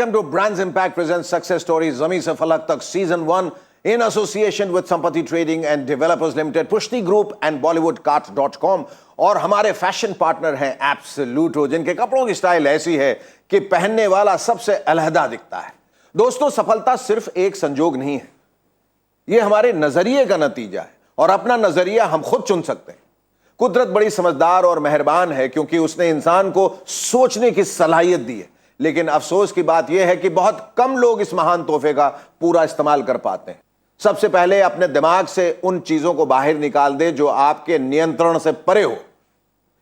Welcome to Brands Impact presents Success Stories Zami se Falak Tak Season 1 in association with Sampati Trading and Developers Limited, Pushti Group and BollywoodCart.com। और हमारे fashion partner हैं एब्सोल्यूटो, जिनके कपड़ों की style ऐसी है कि पहनने वाला सबसे अलहदा दिखता है। दोस्तों, सफलता सिर्फ एक संजोग नहीं है, यह हमारे नजरिए का नतीजा है और अपना नजरिया हम खुद चुन सकते हैं। कुदरत बड़ी समझदार और मेहरबान है क्योंकि उसने इंसान को सोचने की सलाहियत दी है, लेकिन अफसोस की बात यह है कि बहुत कम लोग इस महान तोहफे का पूरा इस्तेमाल कर पाते हैं। सबसे पहले अपने दिमाग से उन चीजों को बाहर निकाल दे जो आपके नियंत्रण से परे हो।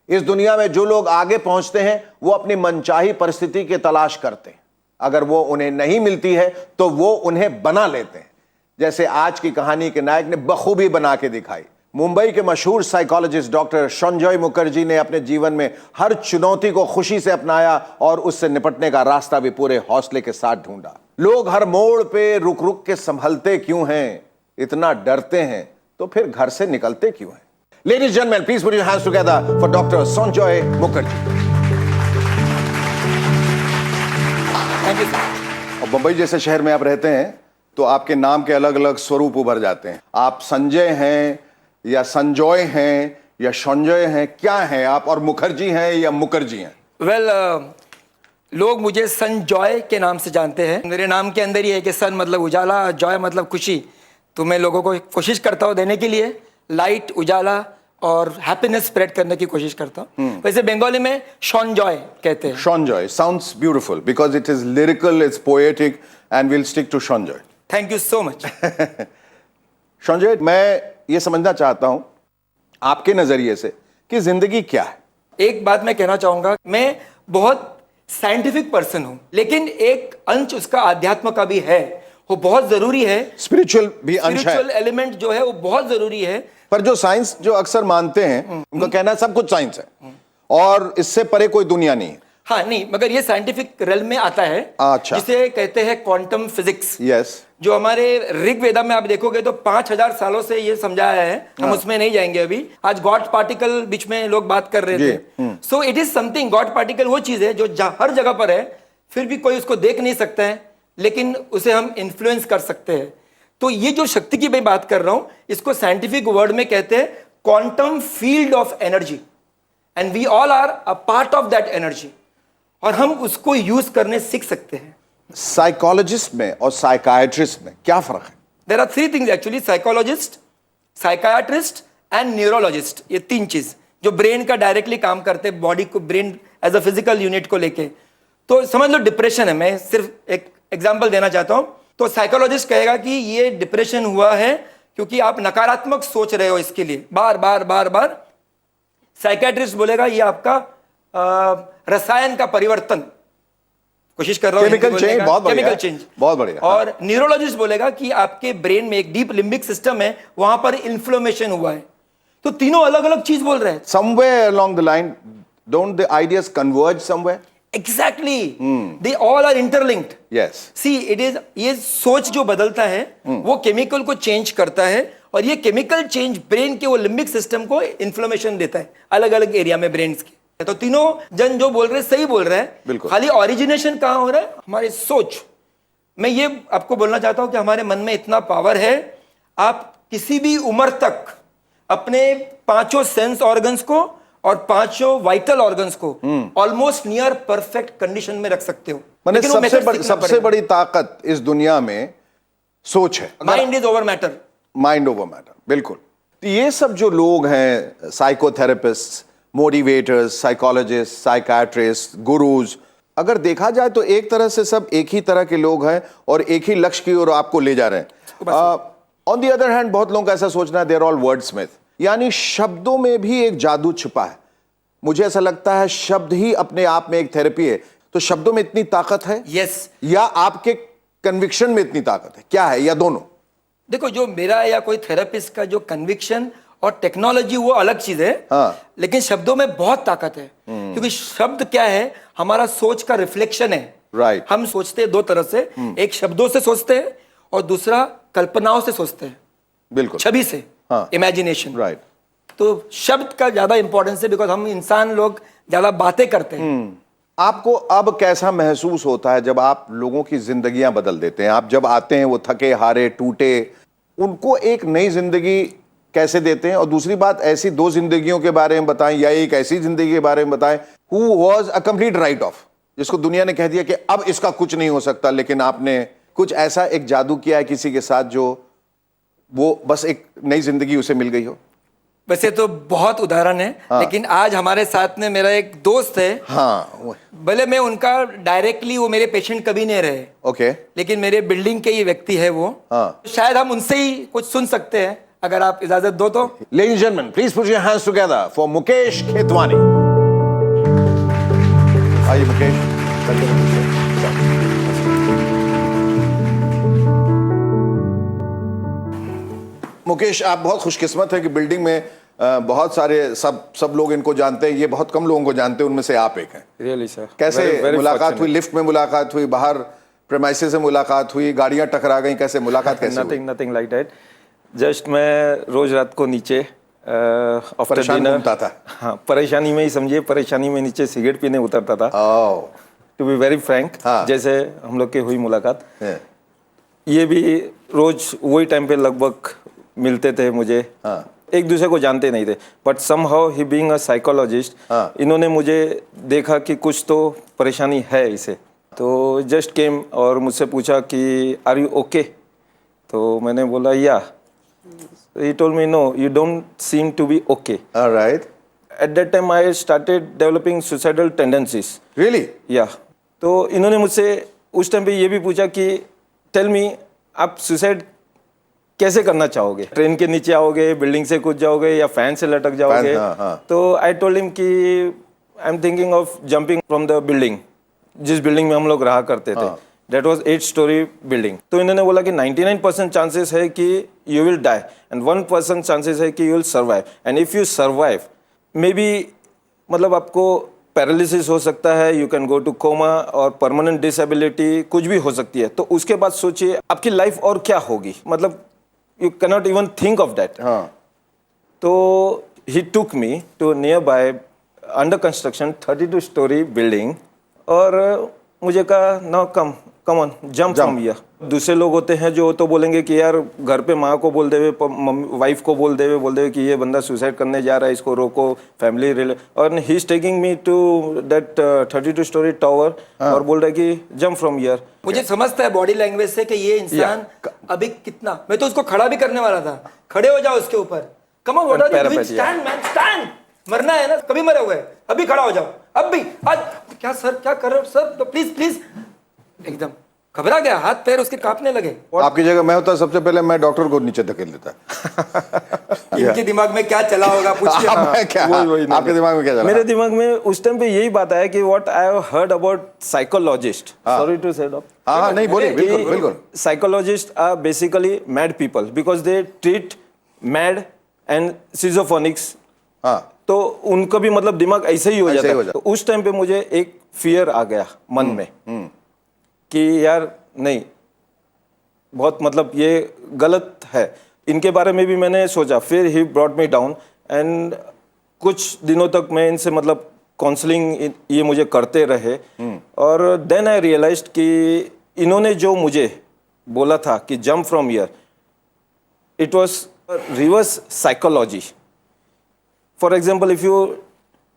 इस दुनिया में जो लोग आगे पहुंचते हैं वो अपनी मनचाही परिस्थिति की तलाश करते हैं। अगर वो उन्हें नहीं मिलती है तो वो उन्हें बना लेते हैं, जैसे आज की कहानी के नायक ने बखूबी बना के दिखाई। मुंबई के मशहूर साइकोलॉजिस्ट डॉक्टर संजय मुखर्जी ने अपने जीवन में हर चुनौती को खुशी से अपनाया और उससे निपटने का रास्ता भी पूरे हौसले के साथ ढूंढा। लोग हर मोड़ पे रुक रुक के संभलते क्यों हैं, इतना डरते हैं तो फिर घर से निकलते क्यों हैं? Ladies and gentlemen, please put your hands together for Dr. Sanjay Mukherjee. Thank you, sir. और मुंबई जैसे शहर में आप रहते हैं तो आपके नाम के अलग अलग स्वरूप उभर जाते हैं। आप संजय हैं या संजय हैं या संजय हैं, क्या हैं आप? और मुखर्जी हैं या मुखर्जी हैं? Well, लोग मुझे संजॉय के नाम से जानते हैं। मेरे नाम के अंदर ही है कि सन मतलब उजाला, जॉय मतलब खुशी। तो मैं लोगों को कोशिश करता हूँ देने के लिए लाइट, उजाला और हैप्पीनेस स्प्रेड करने की कोशिश करता हूँ। वैसे बंगाली में संजॉय कहते हैं। Sanjay sounds beautiful because it is lyrical, it's poetic and will stick to Sanjay. Thank you so much. Sanjay, मैं ये समझना चाहता हूं आपके नजरिए से कि जिंदगी क्या है। एक बात मैं कहना चाहूंगा, मैं बहुत साइंटिफिक पर्सन हूं, लेकिन एक अंश उसका आध्यात्म का भी है, वो बहुत जरूरी है। स्पिरिचुअल भी अंश है। स्पिरिचुअल एलिमेंट जो है वो बहुत जरूरी है। पर जो साइंस जो अक्सर मानते हैं उनका कहना है सब कुछ साइंस है और इससे परे कोई दुनिया नहीं है। हाँ, नहीं, मगर ये साइंटिफिक रेल्म में आता है। अच्छा। जिसे कहते हैं क्वांटम फिजिक्स। यस। जो हमारे ऋग्वेदा में आप देखोगे तो 5000 सालों से ये समझाया है। हम उसमें नहीं जाएंगे अभी। आज गॉड पार्टिकल बीच में लोग बात कर रहे थे। So it is something, God particle वो चीज है जो हर जगह पर है, फिर भी कोई उसको देख नहीं सकता है, लेकिन उसे हम इन्फ्लुएंस कर सकते हैं। तो ये जो शक्ति की मैं बात कर रहा हूं, इसको साइंटिफिक वर्ड में कहते हैं quantum field of energy, and we all are a part of that energy, और हम उसको यूज करने सीख सकते हैं। साइकोलॉजिस्ट में और साइकाइट्रिस्ट में क्या फर्क है? There are three things actually, psychologist, psychiatrist and neurologist. ये तीन चीज जो ब्रेन का डायरेक्टली काम करते हैं, बॉडी को, brain as a physical unit को लेके। तो समझ लो डिप्रेशन है, मैं सिर्फ एक एग्जांपल देना चाहता हूं। तो साइकोलॉजिस्ट कहेगा कि ये डिप्रेशन हुआ है क्योंकि आप नकारात्मक सोच रहे हो इसके लिए बार बार बार बार। साइकाइट्रिस्ट बोलेगा ये आपका रसायन का परिवर्तन, कोशिश कर रहा हूं केमिकल चेंज, बहुत बढ़िया, केमिकल चेंज, बहुत बढ़िया। और न्यूरोलॉजिस्ट बोलेगा कि आपके ब्रेन में एक डीप लिम्बिक सिस्टम है, वहां पर इन्फ्लेमेशन हुआ है। तो तीनों अलग अलग चीज बोल रहे हैं। Somewhere along the line, don't the ideas converge somewhere? Exactly. They all are interlinked. Yes. See, it is, ये सोच जो बदलता है वो केमिकल को चेंज करता है, और ये केमिकल चेंज ब्रेन के वो लिम्बिक सिस्टम को इन्फ्लेमेशन देता है अलग अलग एरिया में ब्रेन के। तो तीनों जन जो बोल रहे हैं सही बोल रहे हैं, खाली ओरिजिनेशन कहां हो रहा है? हमारी सोच। मैं ये आपको बोलना चाहता हूं कि हमारे मन में इतना पावर है, आप किसी भी उम्र तक अपने पांचों सेंस ऑर्गन्स को और पांचों वाइटल ऑर्गन्स को ऑलमोस्ट नियर परफेक्ट कंडीशन में रख सकते हो। सबसे बड़ी ताकत इस दुनिया में सोच है। Mind is over matter. Mind over matter, बिल्कुल। तो ये सब जो लोग हैं, psychotherapist, motivators, psychologist, psychiatrist, gurus, अगर देखा जाए तो एक तरह से सब एक ही तरह के लोग हैं और एक ही लक्ष्य की ओर आपको ले जा रहे हैं। ऑन दी अदर हैंड, बहुत लोगों का ऐसा सोचना है, दे आर ऑल वर्डस्मिथ, यानी शब्दों में भी एक जादू छिपा है। मुझे ऐसा लगता है शब्द ही अपने आप में एक थेरेपी है। तो शब्दों में इतनी ताकत है? यस। या आपके कन्विक्शन में इतनी ताकत है? क्या है, या दोनों? देखो, जो मेरा या कोई थेरेपिस्ट का जो कन्विक्शन और टेक्नोलॉजी वो अलग चीज है। हाँ। लेकिन शब्दों में बहुत ताकत है, क्योंकि शब्द क्या है? हमारा सोच का रिफ्लेक्शन है। राइट। हम सोचते हैं दो तरह से, एक शब्दों से सोचते हैं और दूसरा कल्पनाओं से सोचते हैं। बिल्कुल। छवि से। हाँ। इमेजिनेशन। राइट। तो शब्द का ज्यादा इंपॉर्टेंस है, बिकॉज हम इंसान लोग ज्यादा बातें करते हैं। आपको अब कैसा महसूस होता है जब आप लोगों की जिंदगियां बदल देते हैं? आप जब आते हैं वो थके हारे टूटे, उनको एक नई जिंदगी कैसे देते हैं? और दूसरी बात, ऐसी दो जिंदगियों के बारे में बताएं या एक ऐसी जिंदगी के बारे में बताएं who was a complete right of, जिसको दुनिया ने कह दिया कि अब इसका कुछ नहीं हो सकता, लेकिन आपने कुछ ऐसा एक जादू किया है किसी के साथ जो वो बस एक नई जिंदगी उसे मिल गई हो? वैसे तो बहुत उदाहरण है, लेकिन आज हमारे साथ में मेरा एक दोस्त है। हाँ, भले मैं उनका डायरेक्टली वो मेरे पेशेंट कभी नहीं रहे, ओके, लेकिन मेरे बिल्डिंग के ये व्यक्ति है वो। हाँ। शायद हम उनसे ही कुछ सुन सकते हैं, अगर आप इजाजत दो तो। Ladies and gentlemen, please put your hands together for Mukesh Khetwani. आइए मुकेश। मुकेश, आप बहुत खुशकिस्मत हैं कि बिल्डिंग में बहुत सारे सब लोग इनको जानते हैं, ये बहुत कम लोगों को जानते हैं, उनमें से आप एक हैं। Really sir. कैसे मुलाकात हुई? लिफ्ट में मुलाकात हुई, बाहर प्रेमाइसेस से मुलाकात हुई, गाड़ियां टकरा गई, कैसे मुलाकात कैसे हुई? Nothing like that. जस्ट मैं रोज रात को नीचे आफ्टर परेशान डिनर घूमता था। हाँ, परेशानी में ही समझिए, परेशानी में नीचे सिगरेट पीने उतरता था। ओह, टू बी वेरी फ्रैंक, हाँ। जैसे हम लोग की हुई मुलाकात, है। ये भी रोज वही टाइम पे लगभग मिलते थे मुझे। हाँ। एक दूसरे को जानते नहीं थे, but somehow he being a psychologist, हाँ। इन्होंने मुझे देखा कि कुछ तो परेशानी है इसे, तो जस्ट केम और मुझसे पूछा कि आर यू ओके? तो मैंने बोला yeah. He told me no, you don't seem to be okay. Alright. At that time I started developing suicidal tendencies. Really? Yeah. तो इन्होंने मुझसे उस टाइम पे ये भी पूछा कि टेल मी, आप सुसाइड कैसे करना चाहोगे? ट्रेन के नीचे आओगे, बिल्डिंग से कूद जाओगे, या फैन से लटक जाओगे? हाँ। तो आई टोल्ड हिम कि I am thinking of jumping from the building, जिस बिल्डिंग में हम लोग रहा करते थे। That was 8 storey building. तो इन्होंने बोला कि 99% चांसेस है कि you will die and 1% chances है कि you will survive, and if you survive maybe, मतलब आपको पैरालिसिस हो सकता है, you can go to coma, और परमानेंट डिसेबिलिटी कुछ भी हो सकती है। तो उसके बाद सोचिए आपकी लाइफ और क्या होगी, मतलब you cannot even think of that. हाँ। तो he took me to nearby under construction 32 story building और मुझे कहा now come on jump from here. दूसरे लोग होते हैं जो तो बोलेंगे कि यार घर पे माँ को बोल देवे, वाइफ को बोल देवे कि ये बंदा सुसाइड करने जा रहा है, इसको रोको, फैमिली रिले, और he is taking me to that 32 storey tower और बोल रहा है कि जंप फ्रॉम हियर। मुझे समझता है बॉडी लैंग्वेज से कि ये इंसान अभी कितना, मैं तो उसको खड़ा भी करने वाला था, खड़े हो जाओ उसके ऊपर, come on, what are you doing, stand man stand, मरना है ना, कभी मरे हुए, अभी खड़ा हो जाओ, अब भी, आज क्या सर, क्या कर रहे हो सर, तो प्लीज। एकदम घबरा गया, हाथ पैर उसके कांपने लगे। आपकी जगह मैं होता सबसे पहले मैं डॉक्टर को नीचे धकेल देता। इनके दिमाग में क्या चला होगा पूछिए। आपके दिमाग में क्या चला? मेरे दिमाग में उस टाइम पे यही बात आया कि what I have heard about psychologist, sorry to say doctor, हाँ नहीं बोलिए, बिल्कुल। Psychologist are basically mad people because they treat mad and schizophrenics. हाँ। तो उनका भी मतलब दिमाग ऐसे ही हो जाता है। तो उस टाइम पे मुझे एक फियर आ गया मन में कि यार नहीं, बहुत मतलब ये गलत है। इनके बारे में भी मैंने सोचा, फिर he brought me down and कुछ दिनों तक मैं इनसे मतलब काउंसलिंग ये मुझे करते रहे। और देन आई रियलाइज्ड कि इन्होंने जो मुझे बोला था कि jump from here, it was reverse psychology. For example, if you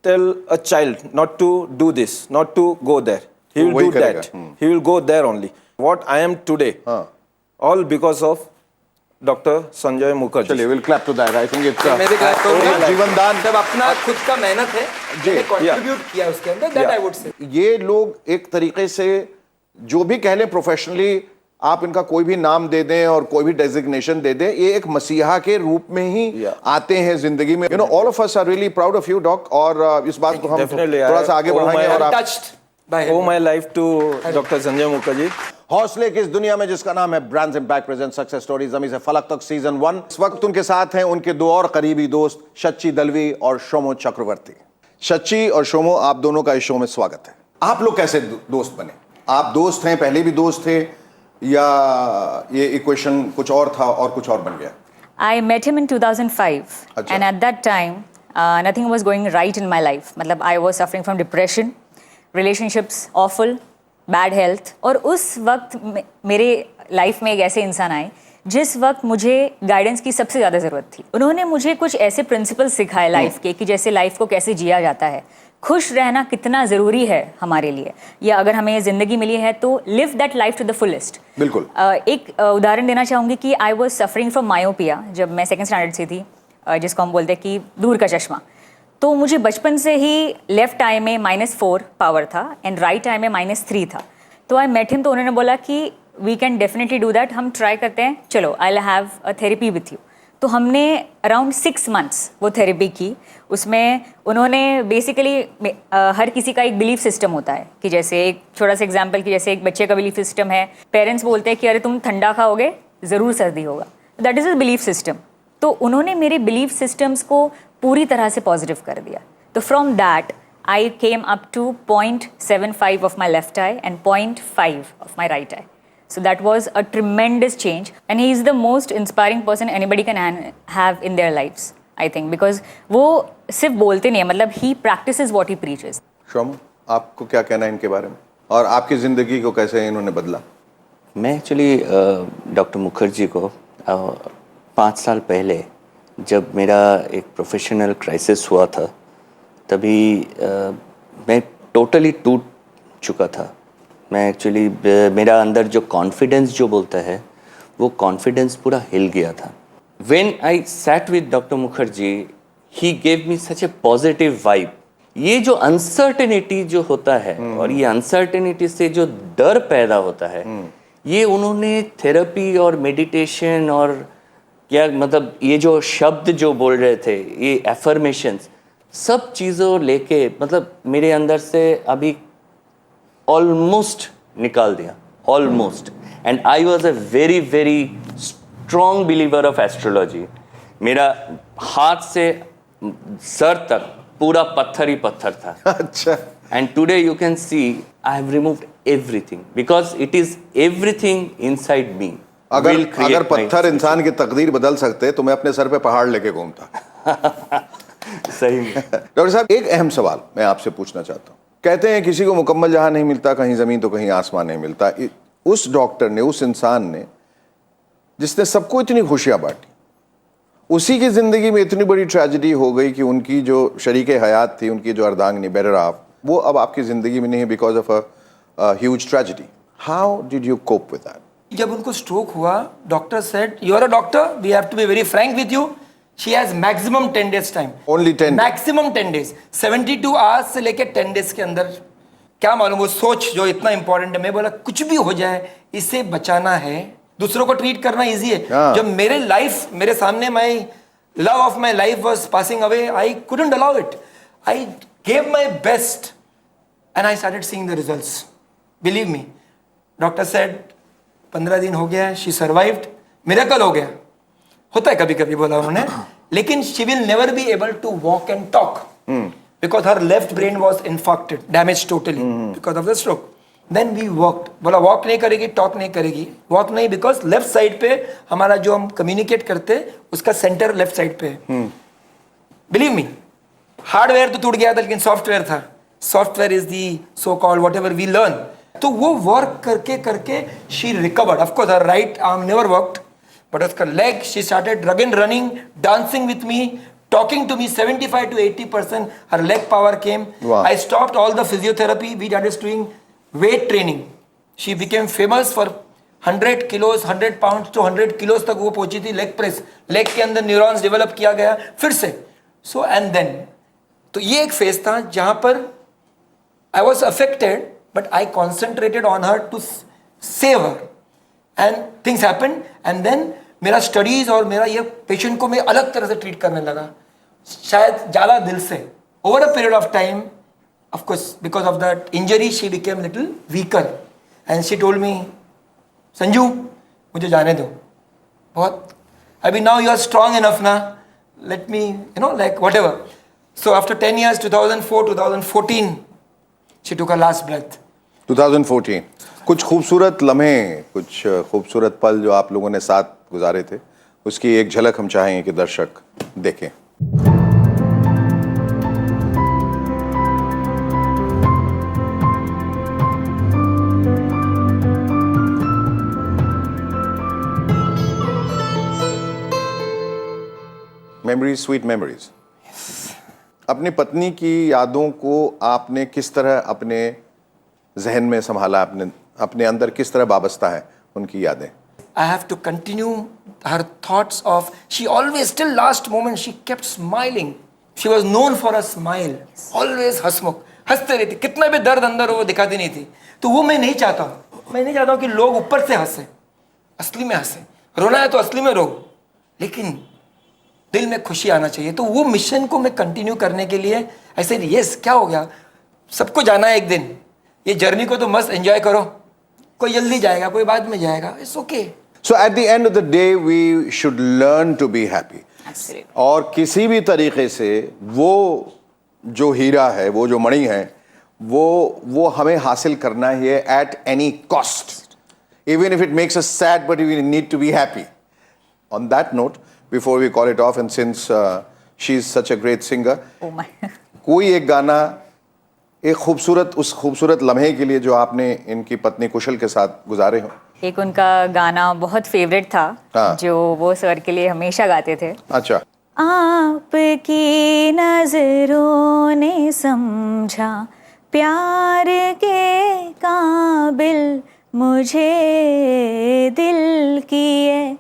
tell a child not to do this, not to go there, he will do that. He will go there only. What I am today, all because of Dr. Sanjay Mukherjee. चलिए, we'll clap to that. I think it's मैं भी clap करूंगा। जीवनदान, जब अपना खुद का मेहनत है, मैंने contribute किया उसके अंदर, that I would say. ये लोग एक तरीके से जो भी कह लें प्रोफेशनली, आप इनका कोई भी नाम दे दें और कोई भी डेजिग्नेशन दे दें, ये एक मसीहा के रूप में ही आते हैं जिंदगी में। All of us are really proud of you doc, और इस बात को हम थोड़ा सा आगे बढ़ाएंगे। और आप owe my life to Dr. Sanjay Mukherjee. हौसले की इस दुनिया में जिसका नाम है brands impact present success story जमी से फलक तक सीजन 1। इस वक्त उनके साथ हैं उनके दो और करीबी दोस्त शची दलवी और शोमो चक्रवर्ती। शची और शोमो, आप दोनों का इस शो में स्वागत है। आप लोग कैसे दोस्त बने? आप दोस्त हैं, पहले भी दोस्त थे, या ये इक्वेशन कुछ और था और कुछ और बन गया? I met him in 2005, and at that time, nothing was going right in my life. मतलब I was suffering from depression. Relationships awful, bad health. और उस वक्त मेरे लाइफ में एक ऐसे इंसान आए जिस वक्त मुझे गाइडेंस की सबसे ज़्यादा ज़रूरत थी। उन्होंने मुझे कुछ ऐसे प्रिंसिपल्स सिखाए लाइफ के कि जैसे लाइफ को कैसे जिया जाता है, खुश रहना कितना ज़रूरी है हमारे लिए, या अगर हमें ये ज़िंदगी मिली है तो live that life to the fullest. बिल्कुल। एक उदाहरण देना चाहूँगी कि I was suffering from myopia जब मैं सेकेंड स्टैंडर्ड से थी, जिसको हम बोलते हैं कि दूर का चश्मा। तो मुझे बचपन से ही लेफ्ट आई में -4 पावर था एंड राइट आई में -3 था। तो आई मेट हिम, तो उन्होंने बोला कि we can definitely do that, हम ट्राई करते हैं, चलो I will have a therapy with you. तो हमने अराउंड 6 मंथ्स वो थेरेपी की। उसमें उन्होंने बेसिकली हर किसी का एक बिलीफ सिस्टम होता है कि जैसे एक छोटा सा एग्जांपल कि जैसे एक बच्चे का बिलीफ सिस्टम है, पेरेंट्स बोलते हैं कि अरे तुम ठंडा खाओगे ज़रूर सर्दी होगा, that is a belief system. तो उन्होंने मेरे बिलीफ सिस्टम्स को पूरी तरह से पॉजिटिव कर दिया। तो from that I came up to 0.75 of my left eye and 0.5 of my right eye. So that was a tremendous change, and he is the most inspiring person anybody can have in their lives, I think, because वो सिर्फ बोलते नहीं है, मतलब he practices what he preaches. शोमा, आपको क्या कहना है इनके बारे में और आपकी ज़िंदगी को कैसे इन्होंने बदला? मैं एक्चुअली डॉक्टर मुखर्जी को 5 साल पहले जब मेरा एक प्रोफेशनल क्राइसिस हुआ था, तभी मैं टोटली टूट चुका था। मैं एक्चुअली मेरा अंदर जो कॉन्फिडेंस जो बोलता है वो कॉन्फिडेंस पूरा हिल गया था। When I sat with doctor Mukherjee, he gave me such A positive vibe. ये जो अनसर्टेनिटी जो होता है और ये अनसर्टेनिटी से जो डर पैदा होता है, ये उन्होंने थेरेपी और मेडिटेशन और क्या मतलब ये जो शब्द जो बोल रहे थे, ये एफर्मेशंस, सब चीज़ों लेके मतलब मेरे अंदर से अभी ऑलमोस्ट निकाल दिया, almost. And I was a very very strong believer of astrology. मेरा हाथ से सर तक पूरा पत्थर ही पत्थर था। अच्छा। And today you can see I have removed everything because it is everything inside me. अगर पत्थर इंसान की तकदीर बदल सकते तो मैं अपने सर पे पहाड़ लेके घूमता। सही में। डॉक्टर साहब, एक अहम सवाल मैं आपसे पूछना चाहता हूँ। कहते हैं किसी को मुकम्मल जहां नहीं मिलता, कहीं ज़मीन तो कहीं आसमान नहीं मिलता। उस डॉक्टर ने, उस इंसान ने जिसने सबको इतनी खुशियां बांटी, उसी की ज़िंदगी में इतनी बड़ी ट्रेजेडी हो गई कि उनकी जो शरीके हयात थी, उनकी जो अर्धांगिनी बेटर हाफ, वो अब आपकी ज़िंदगी में नहीं है because of a huge tragedy. How did you cope with that? जब उनको स्ट्रोक हुआ, doctor said you are a doctor, we have to be very frank with you, she has maximum 10 days time. Only 10? Maximum 10 days, 72 hours से लेके 10 days के अंदर। क्या मालूम वो सोच जो इतना इंपॉर्टेंट है। मैं बोला कुछ भी हो जाए, इसे बचाना है, दूसरों को ट्रीट करना इजी है। जब मेरे लाइफ मेरे सामने, my love of my life was passing away, I couldn't allow it. I gave my best and I started seeing the results. Believe me, doctor said 15 दिन हो गया, शी सर्वाइव्ड, मिरेकल हो गया। होता है कभी कभी, बोला उन्होंने, लेकिन she will never be able to walk and talk because her left brain was infected, damage totally because of the stroke. Then we walked. बोला वॉक नहीं करेगी, टॉक नहीं करेगी। वॉक नहीं बिकॉज लेफ्ट साइड पे हमारा जो हम कम्युनिकेट करते उसका सेंटर लेफ्ट साइड पे है। बिलीव मी, हार्डवेयर तो टूट गया था लेकिन सॉफ्टवेयर था। Software is the so called whatever we learn. तो वो वर्क करके करके she recovered. Of course her right arm never worked, but उसका leg, she started running, dancing with me, talking to me. 75 to 80% her leg power came. Wow. I stopped all the physiotherapy. We started doing weight training. She became famous for 100 kilos, 100 pounds to 100 kilos तक वो पहुंची थी leg press. leg के अंदर neurons develop किया गया फिर से। So and then, तो ये एक phase था जहाँ पर I was affected, but I concentrated on her to save her. And things happen and then मेरा स्टडीज और मेरा ये पेशेंट को मैं अलग तरह से ट्रीट करने लगा, शायद ज़्यादा दिल से। Over a period of time, of course because of that injury, she became little weaker and she told me, Sanju मुझे जाने दो, बहुत अभी now you are strong enough ना, let me you know like whatever. So after 10 years, 2004, 2014, she took a last breath. 2014 कुछ खूबसूरत लम्हे, कुछ खूबसूरत पल जो आप लोगों ने साथ गुजारे थे, उसकी एक झलक हम चाहेंगे कि दर्शक देखें। Memories, sweet memories. अपनी पत्नी की यादों को आपने किस तरह अपने जहन में संभाला, अपने अंदर किस तरह वाबस्ता है उनकी यादें? I have to continue her thoughts of, she always, till last moment, she kept smiling. She was known for a smile. Always हंसमुख, हंसते रहती, कितना भी दर्द अंदर हो वो दिखाती नहीं थी। तो वो मैं नहीं चाहता हूँ कि लोग ऊपर से हंसे, असली में हंसे। रोना है तो असली में रो, लेकिन दिल में खुशी आना चाहिए। तो वो मिशन को मैं कंटिन्यू करने के लिए ऐसे, यस क्या हो गया, सबको जाना है एक दिन, ये जर्नी को तो मस्त एंजॉय करो, कोई जल्दी जाएगा कोई बाद में जाएगा, it's okay. So at the end of the day we should learn to be happy. Absolutely. और किसी भी तरीके से वो जो हीरा है, वो जो मणि है, वो हमें हासिल करना ही है at any cost. Even if it makes us sad, but we need to be happy. On that note, before we call it off, and since she's such a great singer, Oh my. कोई एक गाना, एक खूबसूरत, उस खूबसूरत लम्हे के लिए जो आपने इनकी पत्नी कुशल के साथ गुजारे हो। एक उनका गाना बहुत फेवरेट था, हाँ। जो वो सर के लिए हमेशा गाते थे। अच्छा। आपकी नजरों ने समझा प्यार के काबिल मुझे, दिल की ये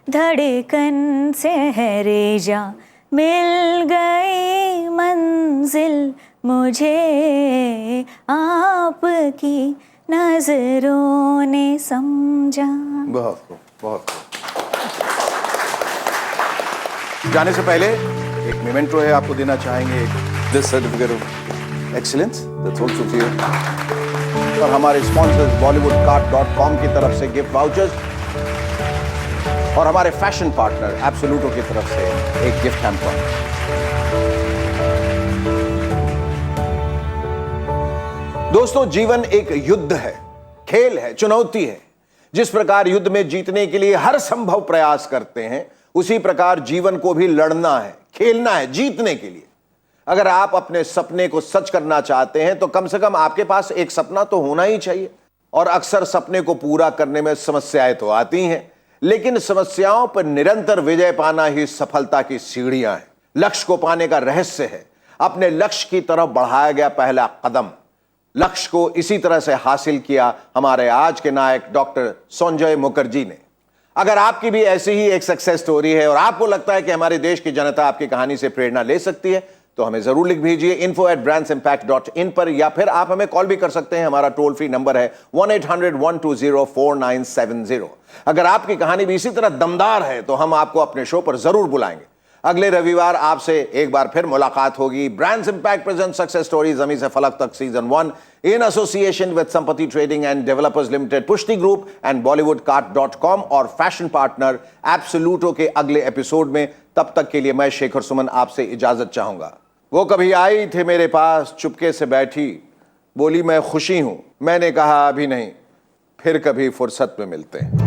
धड़कन से है जा, मिल गई मंजिल मुझे, आपकी नजरों ने समझा। बहुत खूब, बहुत खूब। जाने से पहले एक मेमेंटो है, आपको देना चाहेंगे, this certificate of excellence, that's also for you. और हमारे स्पॉन्सर्स bollywoodcart.com की तरफ से गिफ्ट वाउचर्स, और हमारे फैशन पार्टनर एब्सोल्यूटो की तरफ से एक गिफ्ट हैम्पर। दोस्तों, जीवन एक युद्ध है, खेल है, चुनौती है। जिस प्रकार युद्ध में जीतने के लिए हर संभव प्रयास करते हैं, उसी प्रकार जीवन को भी लड़ना है, खेलना है जीतने के लिए। अगर आप अपने सपने को सच करना चाहते हैं तो कम से कम आपके पास एक सपना तो होना ही चाहिए। और अक्सर सपने को पूरा करने में समस्याएं तो आती हैं, लेकिन समस्याओं पर निरंतर विजय पाना ही सफलता की सीढ़ियां हैं। लक्ष्य को पाने का रहस्य है अपने लक्ष्य की तरफ बढ़ाया गया पहला कदम। लक्ष्य को इसी तरह से हासिल किया हमारे आज के नायक डॉक्टर संजय मुखर्जी ने। अगर आपकी भी ऐसी ही एक सक्सेस स्टोरी है और आपको लगता है कि हमारे देश की जनता आपकी कहानी से प्रेरणा ले सकती है, तो हमें जरूर लिख भेजिए info@brandsimpact.in पर, या फिर आप हमें कॉल भी कर सकते हैं। हमारा टोल फ्री नंबर है 1-800-120-4970। अगर आपकी कहानी भी इसी तरह दमदार है तो हम आपको अपने शो पर जरूर बुलाएंगे। अगले रविवार आपसे एक बार फिर मुलाकात होगी। Brands impact present success story जमीन से फलक तक सीजन 1 इन एसोसिएशन विद संपत्ति ट्रेडिंग एंड डेवलपर्स लिमिटेड, पुष्टि ग्रुप एंड bollywoodcart.com और फैशन पार्टनर एब्सोल्यूटो के अगले एपिसोड में। तब तक के लिए मैं शेखर सुमन आपसे इजाजत चाहूंगा। वो कभी आई थे मेरे पास, चुपके से बैठी, बोली मैं खुशी हूं। मैंने कहा अभी नहीं, फिर कभी फुर्सत में मिलते हैं।